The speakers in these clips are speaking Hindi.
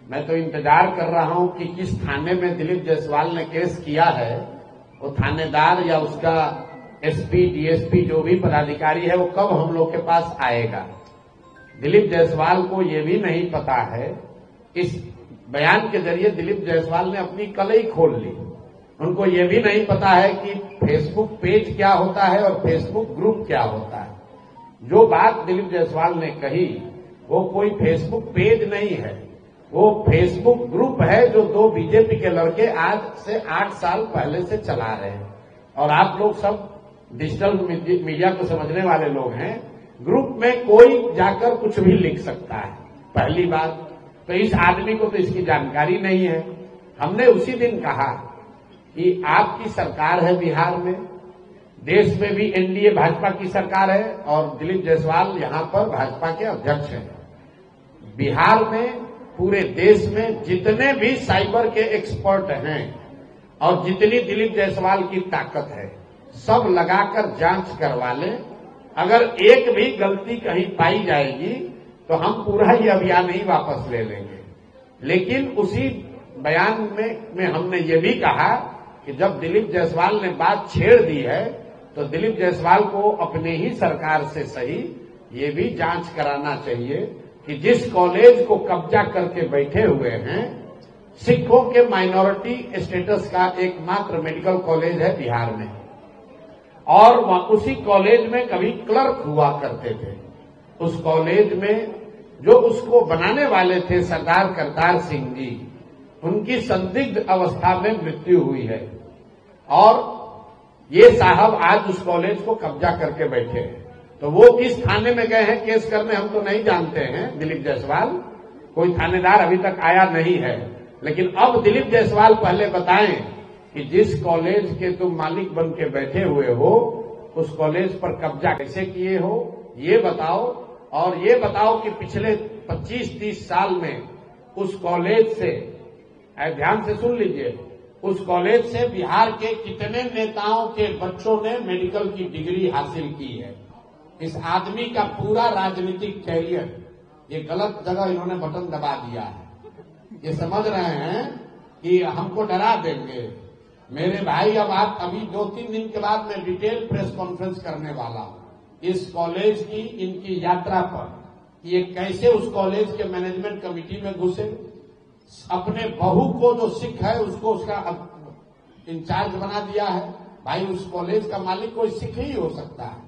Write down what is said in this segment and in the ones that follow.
मैं तो इंतजार कर रहा हूं कि किस थाने में दिलीप जायसवाल ने केस किया है, वो थानेदार या उसका एसपी, डीएसपी जो भी पदाधिकारी है वो कब हम लोग के पास आएगा। दिलीप जायसवाल को ये भी नहीं पता है, इस बयान के जरिए दिलीप जायसवाल ने अपनी कलई खोल ली। उनको ये भी नहीं पता है कि फेसबुक पेज क्या होता है और फेसबुक ग्रुप क्या होता है। जो बात दिलीप जायसवाल ने कही वो कोई फेसबुक पेज नहीं है, वो फेसबुक ग्रुप है जो दो बीजेपी के लड़के आज से 8 साल पहले से चला रहे हैं। और आप लोग सब डिजिटल मीडिया को समझने वाले लोग हैं, ग्रुप में कोई जाकर कुछ भी लिख सकता है। पहली बात तो इस आदमी को तो इसकी जानकारी नहीं है। हमने उसी दिन कहा कि आपकी सरकार है बिहार में, देश में भी एनडीए भाजपा की सरकार है और दिलीप जायसवाल यहां पर भाजपा के अध्यक्ष हैं। बिहार में पूरे देश में जितने भी साइबर के एक्सपर्ट हैं और जितनी दिलीप जायसवाल की ताकत है सब लगाकर जांच करवा लें। अगर एक भी गलती कहीं पाई जाएगी तो हम पूरा ही अभियान ही वापस ले लेंगे। लेकिन उसी बयान में हमने ये भी कहा कि जब दिलीप जायसवाल ने बात छेड़ दी है तो दिलीप जायसवाल को अपने ही सरकार से सही ये भी जांच कराना चाहिए कि जिस कॉलेज को कब्जा करके बैठे हुए हैं, सिखों के माइनॉरिटी स्टेटस का एकमात्र मेडिकल कॉलेज है बिहार में, और उसी कॉलेज में कभी क्लर्क हुआ करते थे। उस कॉलेज में जो उसको बनाने वाले थे सरदार करतार सिंह जी, उनकी संदिग्ध अवस्था में मृत्यु हुई है और ये साहब आज उस कॉलेज को कब्जा करके बैठे हैं। तो वो किस थाने में गए हैं केस करने हम तो नहीं जानते हैं। दिलीप जायसवाल, कोई थानेदार अभी तक आया नहीं है। लेकिन अब दिलीप जायसवाल पहले बताएं कि जिस कॉलेज के तुम मालिक बन के बैठे हुए हो उस कॉलेज पर कब्जा कैसे किए हो ये बताओ। और ये बताओ कि पिछले 25-30 साल में उस कॉलेज से, ध्यान से सुन लीजिए, उस कॉलेज से बिहार के कितने नेताओं के बच्चों ने मेडिकल की डिग्री हासिल की है। इस आदमी का पूरा राजनीतिक कैरियर, ये गलत जगह इन्होंने बटन दबा दिया है। ये समझ रहे हैं कि हमको डरा देंगे। मेरे भाई, अब आप अभी 2-3 दिन के बाद मैं डिटेल प्रेस कॉन्फ्रेंस करने वाला हूं इस कॉलेज की, इनकी यात्रा पर, ये कैसे उस कॉलेज के मैनेजमेंट कमेटी में घुसे, अपने बहू को जो सिख है उसको उसका इंचार्ज बना दिया है। भाई, उस कॉलेज का मालिक कोई सिख ही हो सकता है।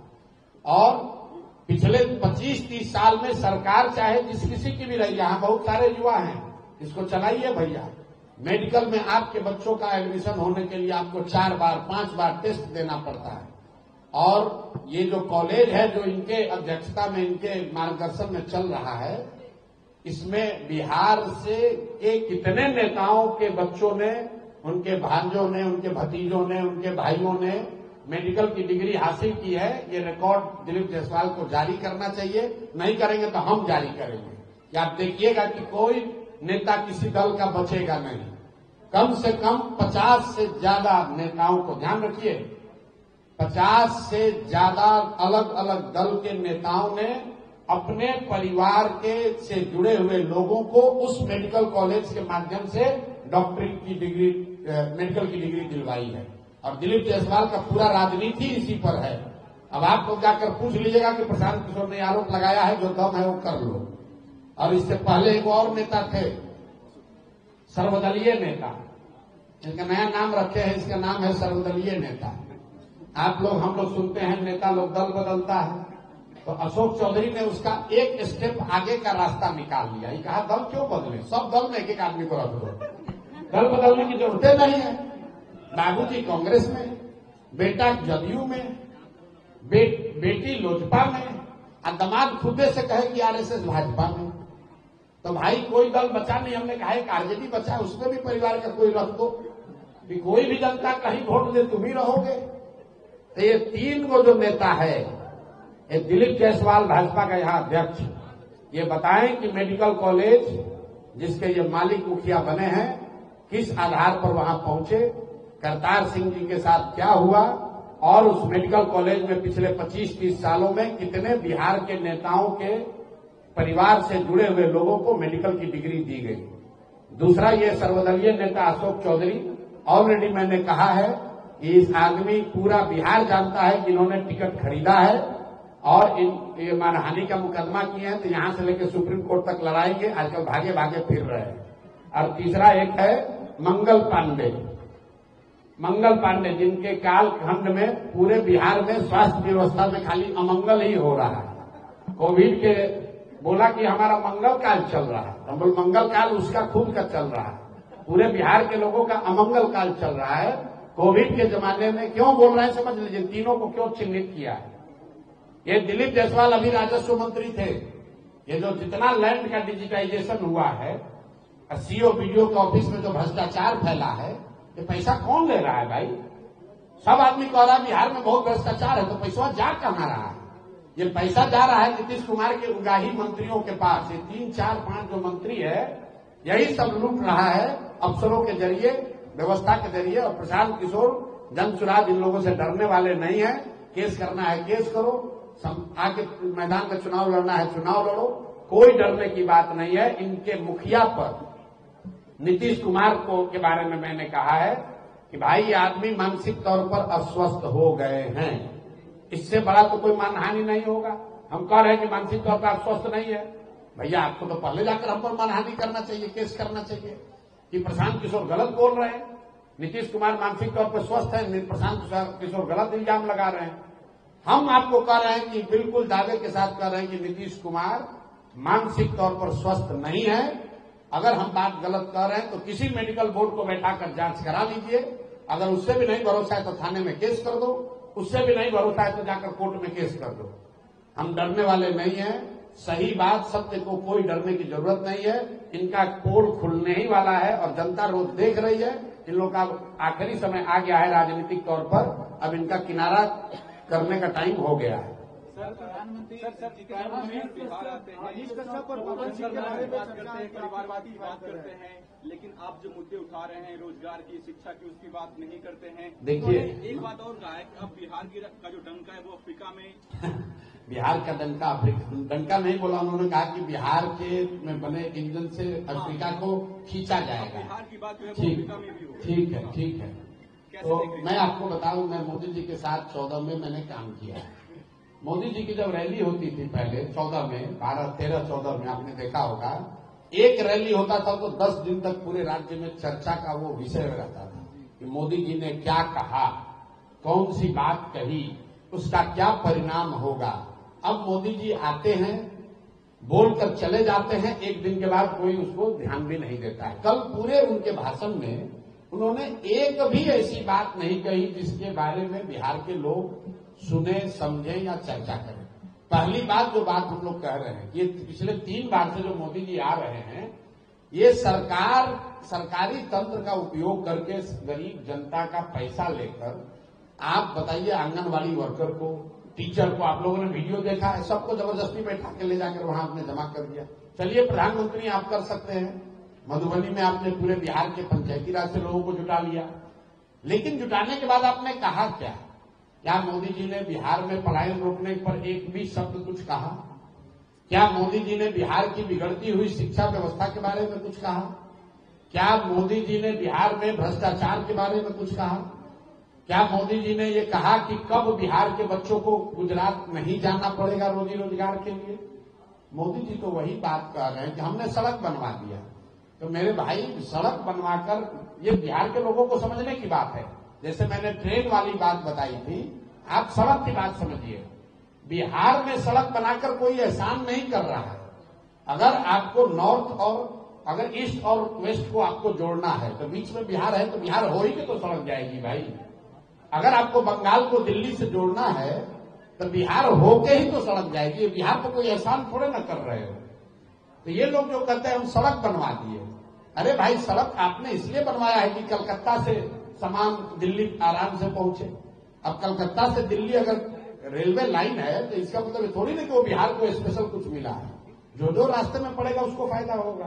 और पिछले 25-30 साल में सरकार चाहे जिस किसी की भी रही, यहां बहुत सारे युवा हैं, इसको चलाइए भैया। मेडिकल में आपके बच्चों का एडमिशन होने के लिए आपको 4 बार 5 बार टेस्ट देना पड़ता है। और ये जो कॉलेज है जो इनके अध्यक्षता में, इनके मार्गदर्शन में चल रहा है, इसमें बिहार से के कितने नेताओं के बच्चों ने, उनके भांजों ने, उनके भतीजों ने, उनके भाइयों ने मेडिकल की डिग्री हासिल की है। ये रिकॉर्ड दिलीप जायसवाल को जारी करना चाहिए। नहीं करेंगे तो हम जारी करेंगे। कि आप देखिएगा कि कोई नेता किसी दल का बचेगा नहीं। कम से कम 50 से ज्यादा नेताओं को, ध्यान रखिए, 50 से ज्यादा अलग अलग दल के नेताओं ने अपने परिवार के से जुड़े हुए लोगों को उस मेडिकल कॉलेज के माध्यम से डॉक्टरेट की डिग्री, मेडिकल की डिग्री दिलवाई है। और दिलीप जायसवाल का पूरा राजनीति इसी पर है। अब आप लोग जाकर पूछ लीजिएगा कि प्रशांत किशोर ने आरोप लगाया है, जो दम है वो कर लो। और इससे पहले एक और नेता थे, सर्वदलीय नेता, इनका नया नाम रखे हैं, इसका नाम है सर्वदलीय नेता। आप लोग, हम लोग सुनते हैं नेता लोग दल बदलता है, तो अशोक चौधरी ने उसका एक स्टेप आगे का रास्ता निकाल लिया। ये कहा दल क्यों बदले, सब दल में एक आदमी को रख दो, दल बदलने की जरूरत नहीं है। बाबूजी कांग्रेस में, बेटा जदयू में, बेटी लोजपा में, और दामाद खुदे से कहे कि आरएसएस भाजपा में। तो भाई कोई दल बचा नहीं। हमने कहा एक आरजेडी बचा है, उसमें भी परिवार का कोई रख दो कि कोई भी जनता कहीं वोट दे तुम ही रहोगे। तो ये 3 गो जो नेता है, ये दिलीप जायसवाल भाजपा का यहाँ अध्यक्ष, ये बताएं कि मेडिकल कॉलेज जिसके ये मालिक मुखिया बने हैं किस आधार पर वहां पहुंचे, करतार सिंह जी के साथ क्या हुआ, और उस मेडिकल कॉलेज में पिछले 25-30 सालों में कितने बिहार के नेताओं के परिवार से जुड़े हुए लोगों को मेडिकल की डिग्री दी गई। दूसरा, ये सर्वदलीय नेता अशोक चौधरी, ऑलरेडी मैंने कहा है कि इस आदमी पूरा बिहार जानता है कि इन्होंने टिकट खरीदा है और ये मानहानि का मुकदमा किए हैं, तो यहां से लेकर सुप्रीम कोर्ट तक लड़ाएंगे। आजकल भागे भागे फिर रहे हैं। और तीसरा एक है मंगल पांडे, जिनके कालखंड में पूरे बिहार में स्वास्थ्य व्यवस्था में खाली अमंगल ही हो रहा है। कोविड के बोला कि हमारा मंगल काल चल रहा है, हम बोल मंगल काल उसका खुद का चल रहा है। पूरे बिहार के लोगों का अमंगल काल चल रहा है। कोविड के जमाने में क्यों बोल रहे हैं समझ लीजिए, तीनों को क्यों चिन्हित किया है। ये दिलीप जायसवाल अभी राजस्व मंत्री थे। ये जो जितना लैंड का डिजिटाइजेशन हुआ है, सीओ बीडीओ के ऑफिस में जो भ्रष्टाचार फैला है, ये पैसा कौन ले रहा है भाई? सब आदमी कह रहा है बिहार में बहुत भ्रष्टाचार है, तो पैसा जा कहां रहा है? ये पैसा जा रहा है नीतीश कुमार के उगाही मंत्रियों के पास। ये 3, 4, 5 जो मंत्री है, यही सब लूट रहा है अफसरों के जरिए, व्यवस्था के जरिए। और प्रशांत किशोर जनसुराज इन लोगों से डरने वाले नहीं है। केस करना है केस करो, आके मैदान में चुनाव लड़ना है चुनाव लड़ो, कोई डरने की बात नहीं है। इनके मुखिया पर नीतीश कुमार को के बारे में मैंने कहा है कि भाई ये आदमी मानसिक तौर पर अस्वस्थ हो गए हैं, इससे बड़ा तो कोई मानहानि नहीं होगा। हम कह रहे हैं कि मानसिक तौर पर स्वस्थ नहीं है, भैया आपको तो पहले जाकर हम पर मानहानि करना चाहिए, केस करना चाहिए कि प्रशांत किशोर गलत बोल रहे हैं, नीतीश कुमार मानसिक तौर पर स्वस्थ है, प्रशांत किशोर गलत इल्जाम लगा रहे हैं। हम आपको कह रहे हैं कि बिल्कुल दावे के साथ कह रहे हैं कि नीतीश कुमार मानसिक तौर पर स्वस्थ नहीं है। अगर हम बात गलत कर रहे हैं तो किसी मेडिकल बोर्ड को बैठाकर जांच करा लीजिए। अगर उससे भी नहीं भरोसा है तो थाने में केस कर दो, उससे भी नहीं भरोसा है तो जाकर कोर्ट में केस कर दो। हम डरने वाले नहीं हैं। सही बात, सत्य को कोई डरने की जरूरत नहीं है। इनका पोल खुलने ही वाला है और जनता रोज देख रही है। इन लोगों का आखिरी समय आ गया है राजनीतिक तौर पर, अब इनका किनारा करने का टाइम हो गया है। प्रधानमंत्री बिहार आते हैं, बात करते हैं, परिवारवादी बात करते हैं, लेकिन आप जो मुद्दे उठा रहे हैं रोजगार की, शिक्षा की, उसकी बात नहीं करते हैं। देखिए, एक बात और कहा है कि अब बिहार का जो डंका है वो अफ्रीका में बिहार का डंका नहीं बोला उन्होंने, कहा कि बिहार के में बने इंजन से अफ्रीका को खींचा जाएगा। बिहार की बात जो है वो अफ्रीका में भी हो। ठीक है। तो मैं आपको बताऊं, मैं मोदी जी के साथ 14 में मैंने काम किया है। मोदी जी की जब रैली होती थी पहले 14 में, 12, 13, 14 में आपने देखा होगा, एक रैली होता था तो 10 दिन तक पूरे राज्य में चर्चा का वो विषय रहता था कि मोदी जी ने क्या कहा, कौन सी बात कही, उसका क्या परिणाम होगा। अब मोदी जी आते हैं, बोलकर चले जाते हैं, एक दिन के बाद कोई उसको ध्यान भी नहीं देता है। कल पूरे उनके भाषण में उन्होंने एक भी ऐसी बात नहीं कही जिसके बारे में बिहार के लोग सुने, समझे या चर्चा करें। पहली बात जो बात हम लोग कह रहे हैं, ये पिछले 3 बार से जो मोदी जी आ रहे हैं, ये सरकारी तंत्र का उपयोग करके गरीब जनता का पैसा लेकर, आप बताइए आंगनबाड़ी वर्कर को, टीचर को, आप लोगों ने वीडियो देखा है, सबको जबरदस्ती बैठा के ले जाकर वहां आपने जमा कर दिया। चलिए प्रधानमंत्री आप कर सकते हैं, मधुबनी में आपने पूरे बिहार के पंचायती राज से लोगों को जुटा लिया, लेकिन जुटाने के बाद आपने कहा क्या मोदी जी ने बिहार में पलायन रोकने पर एक भी शब्द कुछ कहा? क्या मोदी जी ने बिहार की बिगड़ती हुई शिक्षा व्यवस्था के बारे में कुछ कहा? क्या मोदी जी ने बिहार में भ्रष्टाचार के बारे में कुछ कहा? क्या मोदी जी ने ये कहा कि कब बिहार के बच्चों को गुजरात नहीं जाना पड़ेगा रोजी रोजगार के लिए? मोदी जी तो वही बात कर रहे हैं कि हमने सड़क बनवा दिया। तो मेरे भाई, सड़क बनवाकर, ये बिहार के लोगों को समझने की बात है। जैसे मैंने ट्रेन वाली बात बताई थी, आप सड़क की बात समझिए। बिहार में सड़क बनाकर कोई एहसान नहीं कर रहा है। अगर आपको नॉर्थ और अगर ईस्ट और वेस्ट को आपको जोड़ना है तो बीच में बिहार है, तो बिहार हो ही के तो सड़क जाएगी भाई। अगर आपको बंगाल को दिल्ली से जोड़ना है तो बिहार होके ही तो सड़क जाएगी। बिहार को कोई एहसान थोड़े ना कर रहे हो। तो ये लोग जो कहते हैं हम सड़क बनवा दिए, अरे भाई सड़क आपने इसलिए बनवाया है कि कलकत्ता से सामान दिल्ली आराम से पहुंचे। अब कलकत्ता से दिल्ली अगर रेलवे लाइन है तो इसका मतलब थोड़ी ना कि वो बिहार को स्पेशल कुछ मिला है। जो रास्ते में पड़ेगा उसको फायदा होगा।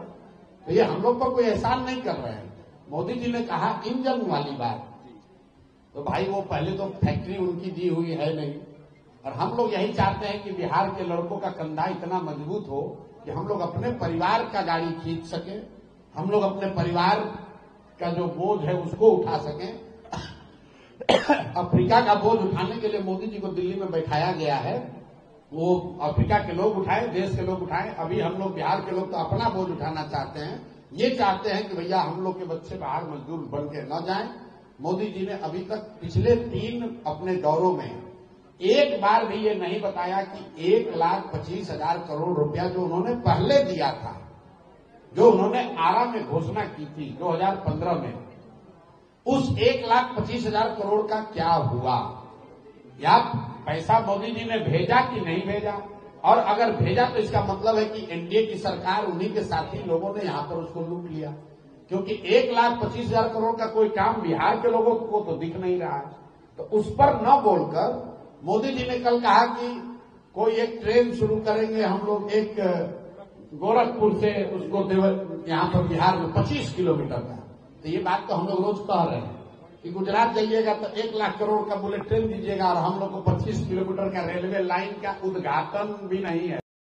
तो ये हम लोग पर कोई एहसान नहीं कर रहे हैं। मोदी जी ने कहा इंजन वाली बात, तो भाई वो पहले तो फैक्ट्री उनकी दी हुई है नहीं, और हम लोग यही चाहते हैं कि बिहार के लड़कों का कंधा इतना मजबूत हो कि हम लोग अपने परिवार का गाड़ी खींच सके, हम लोग अपने परिवार का जो बोझ है उसको उठा सकें। अफ्रीका का बोझ उठाने के लिए मोदी जी को दिल्ली में बैठाया गया है। वो अफ्रीका के लोग उठाए, देश के लोग उठाए। अभी हम लोग बिहार के लोग तो अपना बोझ उठाना चाहते हैं। ये चाहते हैं कि भैया हम लोग के बच्चे बाहर मजदूर बन के न जाएं। मोदी जी ने अभी तक पिछले 3 अपने दौरों में एक बार भी ये नहीं बताया कि 1,25,000 करोड़ रुपया जो उन्होंने पहले दिया था, जो उन्होंने आरा में घोषणा की थी 2015 में, उस 1,25,000 करोड़ का क्या हुआ? या पैसा मोदी जी ने भेजा कि नहीं भेजा? और अगर भेजा तो इसका मतलब है कि एनडीए की सरकार, उन्हीं के साथी लोगों ने यहां पर उसको लूट लिया, क्योंकि 1,25,000 करोड़ का कोई काम बिहार के लोगों को तो दिख नहीं रहा है। तो उस पर न बोलकर मोदी जी ने कल कहा कि कोई एक ट्रेन शुरू करेंगे हम लोग, एक गोरखपुर से उसको यहां पर बिहार में 25 किलोमीटर का। तो ये बात तो हम लोग रोज कह रहे हैं कि गुजरात जाइएगा तो 1 लाख करोड़ का बुलेट ट्रेन दीजिएगा और हम लोग को 25 किलोमीटर का रेलवे लाइन का उद्घाटन भी नहीं है।